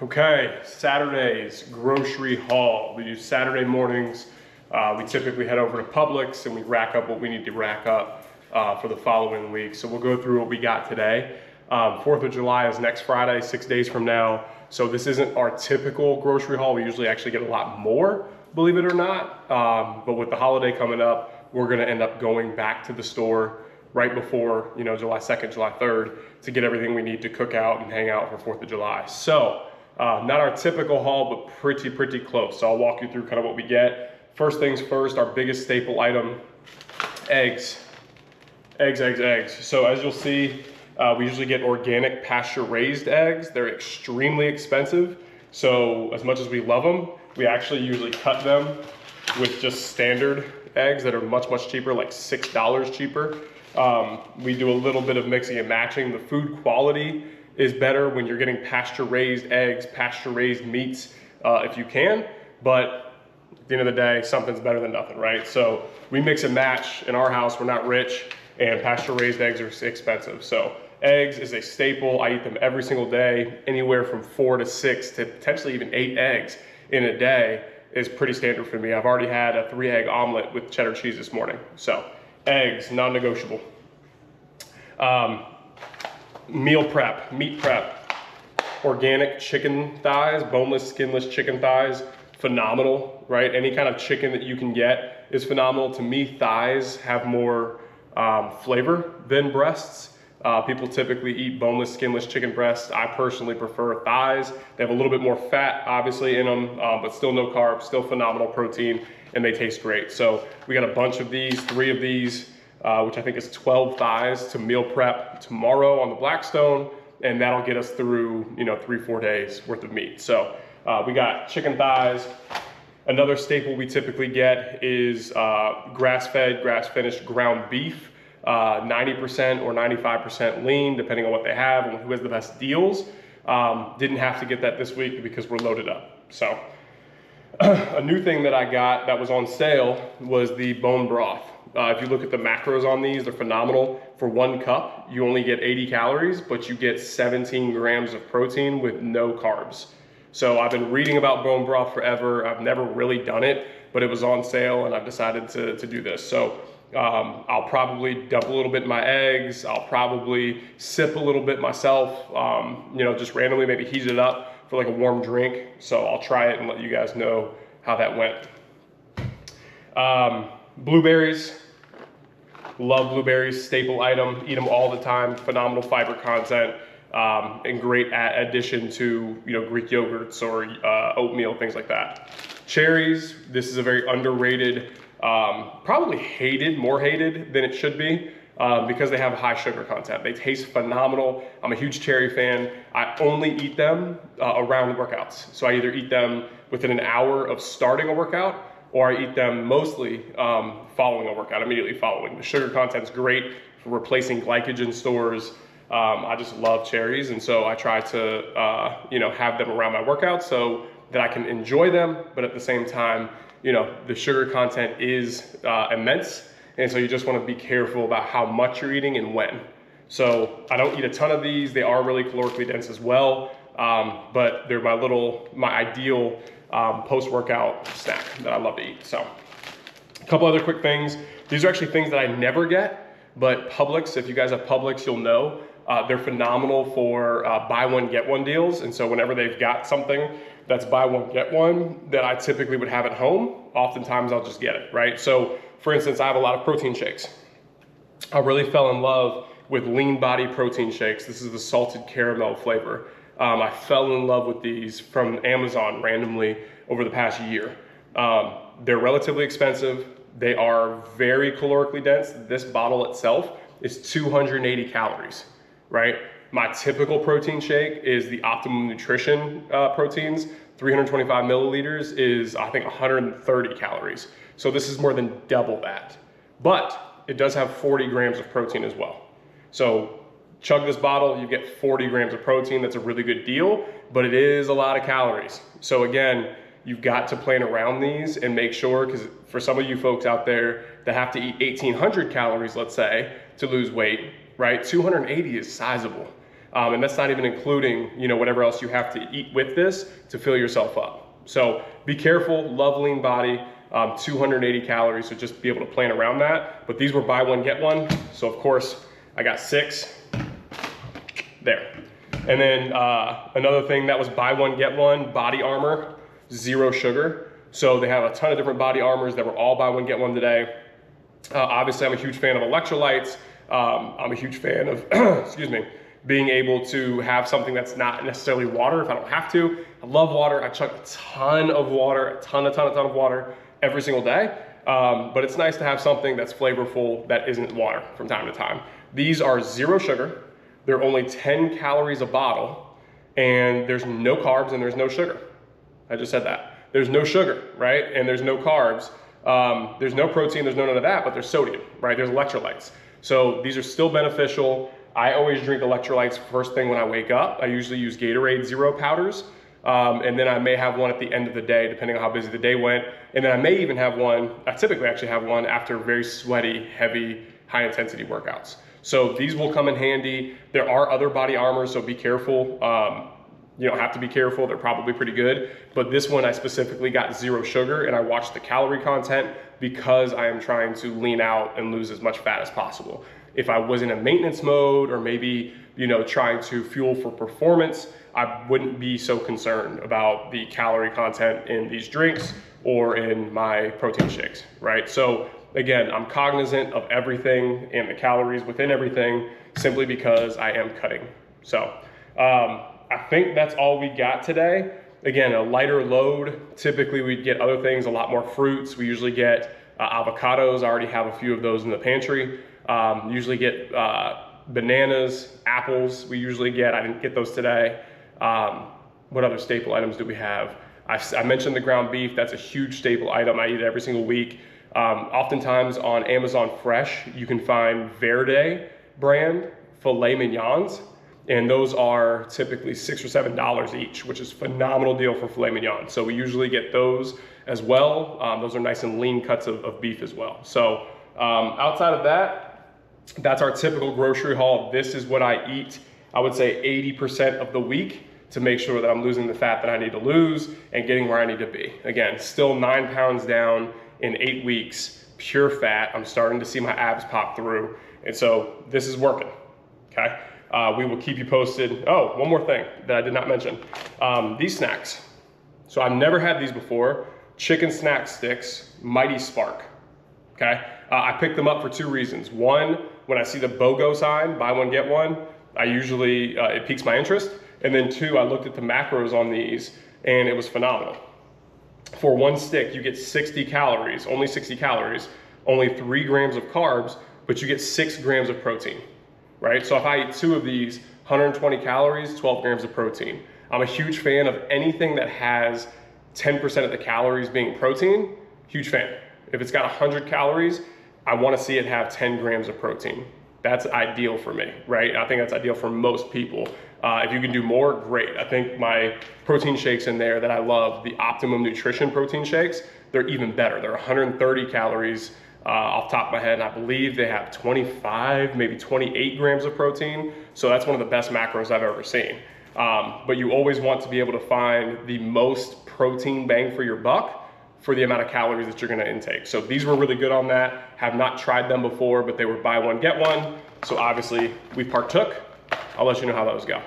Okay, Saturday's grocery haul. We do Saturday mornings. We typically head over to Publix and we rack up what we need to rack up for the following week. So we'll go through what we got today. 4th of July is next Friday, 6 days from now. So this isn't our typical grocery haul. We usually actually get a lot more, believe it or not. But with the holiday coming up, we're gonna end up going back to the store right before, July 2nd, July 3rd to get everything we need to cook out and hang out for 4th of July. So not our typical haul, but pretty close. So I'll walk you through kind of what we get. First things first, our biggest staple item, eggs. Eggs. So as you'll see, we usually get organic pasture raised eggs. They're extremely expensive. So as much as we love them, we actually usually cut them with just standard eggs that are much cheaper, like $6 cheaper. We do a little bit of mixing and matching. The food quality is better when you're getting pasture raised eggs, pasture raised meats, if you can, but at the end of the day, something's better than nothing, right? So we mix and match. In our house, we're not rich, and pasture raised eggs are expensive. So eggs is a staple. I eat them every single day. Anywhere from 4 to 6 to potentially even 8 eggs in a day is pretty standard for me. I've already had a 3-egg omelet with cheddar cheese this morning. So eggs, non-negotiable. Meal prep, meat prep, organic chicken thighs, boneless, skinless chicken thighs, phenomenal, right? Any kind of chicken that you can get is phenomenal. To me, thighs have more flavor than breasts. People typically eat boneless, skinless chicken breasts. I personally prefer thighs. They have a little bit more fat, obviously, in them, but still no carbs, still phenomenal protein, and they taste great. So we got a bunch of these, 3 of these, which I think is 12 thighs to meal prep tomorrow on the Blackstone, and that'll get us through 3-4 days worth of meat. So we got chicken thighs. Another staple we typically get is grass-fed, grass-finished ground beef, 90% or 95% lean, depending on what they have and who has the best deals. Didn't have to get that this week because we're loaded up. So a new thing that I got that was on sale was the bone broth. If you look at the macros on these, they're phenomenal. For 1 cup, you only get 80 calories, but you get 17 grams of protein with no carbs. So I've been reading about bone broth forever. I've never really done it, but it was on sale and I've decided to do this. So I'll probably dump a little bit in my eggs. I'll probably sip a little bit myself, just randomly maybe heat it up for like a warm drink. So I'll try it and let you guys know how that went. Blueberries. Love blueberries, staple item, eat them all the time, phenomenal fiber content, and great addition to Greek yogurts or oatmeal, things like that. Cherries, this is a very underrated, probably more hated than it should be because they have high sugar content. They taste phenomenal. I'm a huge cherry fan. I only eat them around workouts. So I either eat them within an hour of starting a workout, or I eat them mostly following a workout, immediately following. The sugar content's great for replacing glycogen stores. I just love cherries, and so I try to have them around my workout so that I can enjoy them, but at the same time, the sugar content is immense, and so you just want to be careful about how much you're eating and when. So I don't eat a ton of these. They are really calorically dense as well, but they're my ideal post-workout snack that I love to eat. So a couple other quick things. These are actually things that I never get, but Publix, if you guys have Publix, you'll know, they're phenomenal for buy one, get one deals. And so whenever they've got something that's buy one, get one that I typically would have at home, oftentimes I'll just get it, right? So for instance, I have a lot of protein shakes. I really fell in love with Lean Body protein shakes. This is the salted caramel flavor. I fell in love with these from Amazon randomly over the past year. They're relatively expensive. They are very calorically dense. This bottle itself is 280 calories, right? My typical protein shake is the Optimum Nutrition proteins. 325 milliliters is, I think, 130 calories. So this is more than double that. But it does have 40 grams of protein as well. So chug this bottle, you get 40 grams of protein. That's a really good deal, but it is a lot of calories. So again, you've got to plan around these and make sure, because for some of you folks out there that have to eat 1,800 calories, let's say, to lose weight, right? 280 is sizable. And that's not even including, you know, whatever else you have to eat with this to fill yourself up. So be careful, love lean body, 280 calories, so just be able to plan around that. But these were buy one, get one. So of course I got 6 there. And then another thing that was buy one, get one, body armor, 0 sugar. So they have a ton of different body armors that were all buy one, get one today. Obviously I'm a huge fan of electrolytes. I'm a huge fan of, excuse me, being able to have something that's not necessarily water if I don't have to. I love water. I chug a ton of water, a ton of water every single day. But it's nice to have something that's flavorful that isn't water from time to time. These are 0 sugar. They're only 10 calories a bottle, and there's no carbs and there's no sugar. I just said that. There's no sugar, right? And there's no carbs. There's no protein, there's no none of that, but there's sodium, right? There's electrolytes. So these are still beneficial. I always drink electrolytes first thing when I wake up. I usually use Gatorade Zero powders. And then I may have one at the end of the day, depending on how busy the day went. And then I may even have one, I typically actually have one after very sweaty, heavy, high intensity workouts. So these will come in handy. There are other body armors, so be careful. You don't have to be careful, they're probably pretty good. But this one I specifically got 0 sugar, and I watched the calorie content because I am trying to lean out and lose as much fat as possible. If I was in a maintenance mode or maybe, you know, trying to fuel for performance, I wouldn't be so concerned about the calorie content in these drinks or in my protein shakes, right? So again, I'm cognizant of everything and the calories within everything simply because I am cutting. So I think that's all we got today. Again, a lighter load. Typically we'd get other things, a lot more fruits. We usually get avocados. I already have a few of those in the pantry. Usually get bananas, apples. We usually get, I didn't get those today. What other staple items do we have? I mentioned the ground beef. That's a huge staple item. I eat it every single week. Oftentimes on Amazon Fresh, you can find Verde brand filet mignons. And those are typically $6 or $7 each, which is a phenomenal deal for filet mignon. So we usually get those as well. Those are nice and lean cuts of beef as well. So outside of that, that's our typical grocery haul. This is what I eat, I would say 80% of the week to make sure that I'm losing the fat that I need to lose and getting where I need to be. Again, still 9 pounds down in 8 weeks, pure fat. I'm starting to see my abs pop through. And so this is working, okay? We will keep you posted. Oh, one more thing that I did not mention. These snacks. So I've never had these before. Chicken snack sticks, Mighty Spark, okay? I picked them up for 2 reasons. One, when I see the BOGO sign, buy one, get one, I usually, it piques my interest. And then 2, I looked at the macros on these and it was phenomenal. For 1 stick, you get 60 calories, only 60 calories, only 3 grams of carbs, but you get 6 grams of protein. Right? So if I eat 2 of these, 120 calories, 12 grams of protein. I'm a huge fan of anything that has 10% of the calories being protein, huge fan. If it's got 100 calories, I want to see it have 10 grams of protein. That's ideal for me, right? I think that's ideal for most people. If you can do more, great. I think my protein shakes in there that I love, the Optimum Nutrition protein shakes, they're even better. They're 130 calories off the top of my head, and I believe they have 25, maybe 28 grams of protein. So that's one of the best macros I've ever seen. But you always want to be able to find the most protein bang for your buck for the amount of calories that you're gonna intake. So these were really good on that. Have not tried them before, but they were buy one, get one. So obviously we partook. I'll let you know how those go.